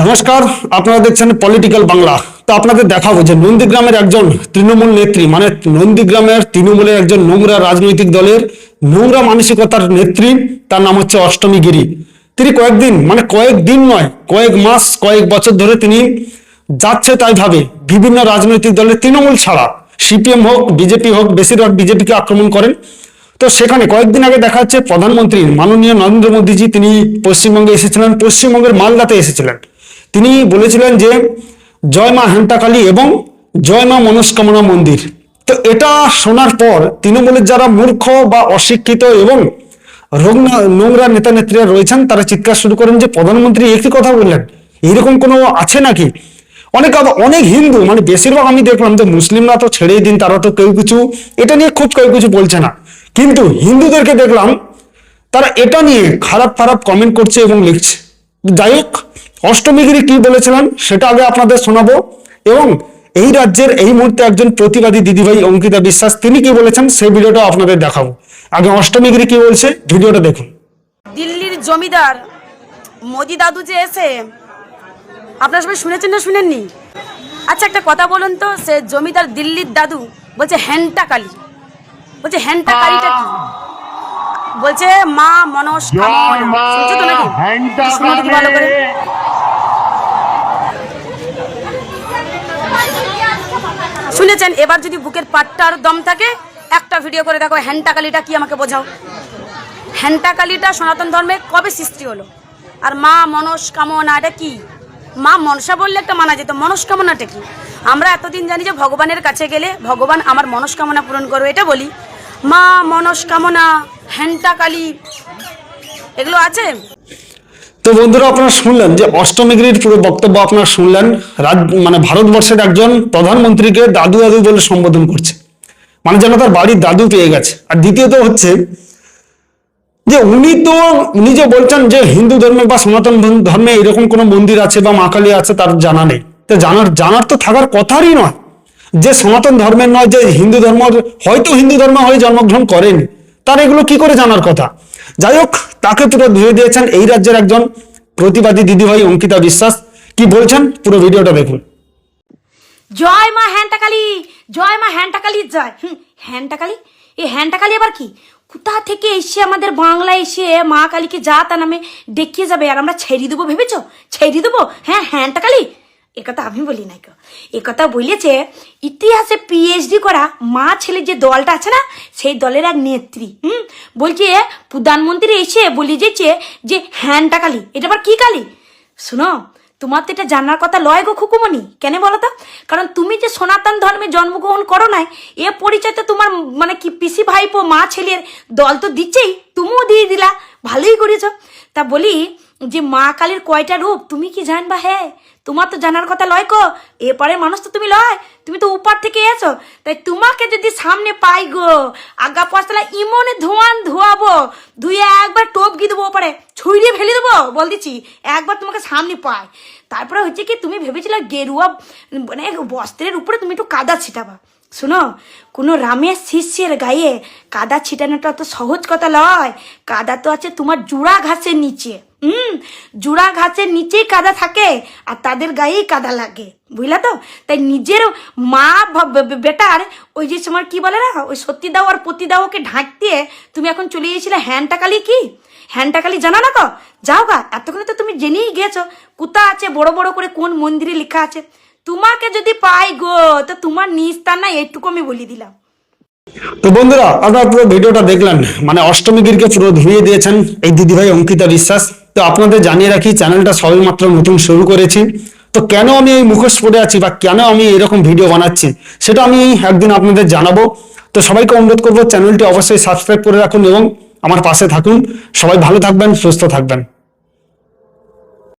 নমস্কার, আপনারা দেখছেন পলিটিক্যাল বাংলা। তো আপনাদের দেখাবো যে নন্দীগ্রামের একজন তৃণমূল নেত্রী, মানে নন্দীগ্রামের তৃণমূলের একজন নোংরা রাজনৈতিক দলের নোংরা মানসিকতার নেত্রী, তার নাম হচ্ছে অষ্টমী গিরি। তিনি কয়েকদিন নয়, কয়েক মাস কয়েক বছর ধরে তিনি যাচ্ছে তাই ভাবে বিভিন্ন রাজনৈতিক দলের তৃণমূল ছাড়া সিপিএম হোক বিজেপি হোক বেশিরভাগ বিজেপিকে আক্রমণ করেন। তো সেখানে কয়েকদিন আগে দেখা যাচ্ছে প্রধানমন্ত্রী মাননীয় নরেন্দ্র মোদীজি তিনি পশ্চিমবঙ্গে এসেছিলেন, পশ্চিমবঙ্গের মালদাতে এসেছিলেন। তিনি বলেছিলেন যে জয় মা হেন্টাকালী এবং জয় মা মনস্কামনা মন্দির। তো এটা শোনার পর তৃণমূলের যারা মূর্খ বা অশিক্ষিত এবং নোংরা নেতা নেত্রীরা রয়েছেন তারা চিৎকার শুরু করেন যে প্রধানমন্ত্রী একই কথা বললেন, এরকম কোনো আছে নাকি? অনেক হিন্দু, মানে বেশিরভাগ আমি দেখলাম যে মুসলিমরা তো ছেড়েই দিন, তারা তো কেউ কিছু এটা নিয়ে কেউ কিছু বলছে না, কিন্তু হিন্দুদেরকে দেখলাম তারা এটা নিয়ে খারাপ কমেন্ট করছে এবং লিখছে। যাই হোক, অষ্টমী গিরি কি বলেছিলেন সেটা আগে আপনাদের শোনাবো, এবং এই রাজ্যের এই মুহূর্তে একজন প্রতিবাদী দিদিভাই অঙ্কিতা বিশ্বাস তিনি কি বলেছেন সেই ভিডিওটা আপনাদের দেখাবো। আগে অষ্টমী গিরি কি বলছে ভিডিওটা দেখুন। দিল্লির জমিদার মোদি দাদু যে এসে, আপনারা সবাই শুনেছেন না শুনেননি? আচ্ছা একটা কথা বলুন তো, সে জমিদার দিল্লির দাদু বলছে হেন্টাকালী, বলছে হেন্টাকালীটা কি? বলছে মা মনস্কামনা। শুনছো তো নাকি? শুনে দেখি ভালো করে। শুনেছেন? এবার যদি বুকের পাট্টার দম থাকে একটা ভিডিও করে দেখো হেন্টাকালীটা কি, আমাকে বোঝাও। হেন্টাকালীটা সনাতন ধর্মে কবে সৃষ্টি হলো? আর মা মনস্কামনা এটা কি? মা মনসা বললে একটা মানা যেত, মনস্কামনাটা কি? আমরা এতদিন জানি যে ভগবানের কাছে গেলে ভগবান আমার মনস্কামনা পূরণ করবে, এটা বলি। মা মনস্কামনা, হেন্টাকালী এগুলো আছে। তো বন্ধুরা, আপনারা শুনলেন যে অষ্টমী গিরির পুরো বক্তব্য আপনারা শুনলেন। ভারতবর্ষের একজন প্রধানমন্ত্রীকে দাদু দাদু বলে সম্বোধন করছে, মানে যেন তার বাড়ির দাদু পেয়ে গেছে। আর দ্বিতীয়ত হচ্ছে যে উনি যে বলছেন যে হিন্দু ধর্মে বা সনাতন ধর্মে এরকম কোনো মন্দির আছে বা মা কালী আছে তার জানা নেই। তো জানার তো থাকার কথারই নয়, যে সনাতন ধর্মের নয়, যে হিন্দু ধর্ম হয়তো হিন্দু ধর্ম হয়ে জন্মগ্রহণ করেনি, তার এগুলো কি করে জানার কথা? যাই হোক, তাকে পুরো ধুয়ে দিয়েছেন এই রাজ্যের একজন প্রতিবাদী দিদিভাই অঙ্কিতা বিশ্বাস। কি বলছেন পুরো ভিডিওটা দেখুন। জয় মা হেন্টাকালী, জয় মা হেন্টাকালী জয়। হেন্টাকালী, এই হেন্টাকালী আবার কি? কোথা থেকে এসে আমাদের বাংলায় এসে মা কালীকে যা তা নামে দেখিয়ে যাবে, আর আমরা ছেড়ে দেবো ভেবেছো? ছেড়ে দেবো? হ্যাঁ হেন্টাকালী একথা আমি বলি নাই, একথা বলেছে ইতিহাসে পিএইচডি করা মা ছেলে যে দলটা আছে না, সেই দলের এক নেত্রী। বলছে প্রধানমন্ত্রী এসে বলে যেছে যে হেন্টাকালী, এটা আবার কি কালী? শোনো, তোমার তো এটা জানার কথা লয় গো খুকুমনি। কেন বলো তো? কারণ তুমি যে সনাতন ধর্মে জন্মগ্রহণ করো নাই, এ পরিচয় তো তোমার মানে কি পিসি ভাইপো মা ছেলের দল তো দিচ্ছেই, তুমিও দিয়ে দিলা, ভালোই করেছ। তা বলি যে মা কালীর কয়টা রূপ তুমি কি জানবা? হ্যাঁ, তোমার তো জানার কথা লয় কো, এপারে মানুষ তো তুমি লয়, তুমি তো উপর থেকে এসো। তাই তোমাকে যদি সামনে পাই গো, আগা পাঁচতলা ইমনে ধোয়াবো, ধুয়ে একবার টোপ গিয়ে দেবো, ওপারে ছুঁড়িয়ে ফেলে দেবো, বল দিচ্ছি। একবার তোমাকে সামনে পাই, তারপরে হচ্ছে কি তুমি ভেবেছিলে গেরুয়া মানে বস্ত্রের উপরে তুমি একটু কাদা ছিটাবা। শোনো, কোনো রামের শিষ্যের গায়ে কাদা ছিটানোটা তো সহজ কথা লয়। কাদা তো আছে তোমার জোড়া ঘাসের নিচে। জোড়া ঘাসের নিচেই কাদা থাকে, আর তাদের গায়েই কাদা লাগে, বুঝলা তো? তাই নিজের মা বেটার ওই যে সময় কি বলে না, ওই সত্যি দাও আর পতি দাওকে ঢাকতে তুমি এখন চলে গিয়েছিলে হেন্টাকালী। কি হেন্টাকালী জানো না তো? যাও গা, এতক্ষণে তো তুমি জেনেই গেছো কোথা আছে, বড় বড় করে কোন মন্দিরে লেখা আছে। তোমাকে যদি পাই গো, তো তোমার নিস্তার না, এইটুকু আমি বলে দিলাম। তো বন্ধুরা, আপনারা পুরো ভিডিওটা দেখলেন, মানে অষ্টমী গিরিকে পুরো ধুয়ে দিয়েছেন এই দিদিভাই অঙ্কিতা বিশ্বাস। তো আপনাদের জানিয়ে রাখি, চ্যানেলটা সবেমাত্র নতুন শুরু করেছি। তো কেন আমি এই মুখোশ পরে আছি বা কেন আমি এরকম ভিডিও বানাচ্ছি সেটা আমি একদিন আপনাদের জানাবো। তো সবাইকে অনুরোধ করবো চ্যানেলটি অবশ্যই সাবস্ক্রাইব করে রাখুন এবং আমার পাশে থাকুন। সবাই ভালো থাকবেন, সুস্থ থাকবেন।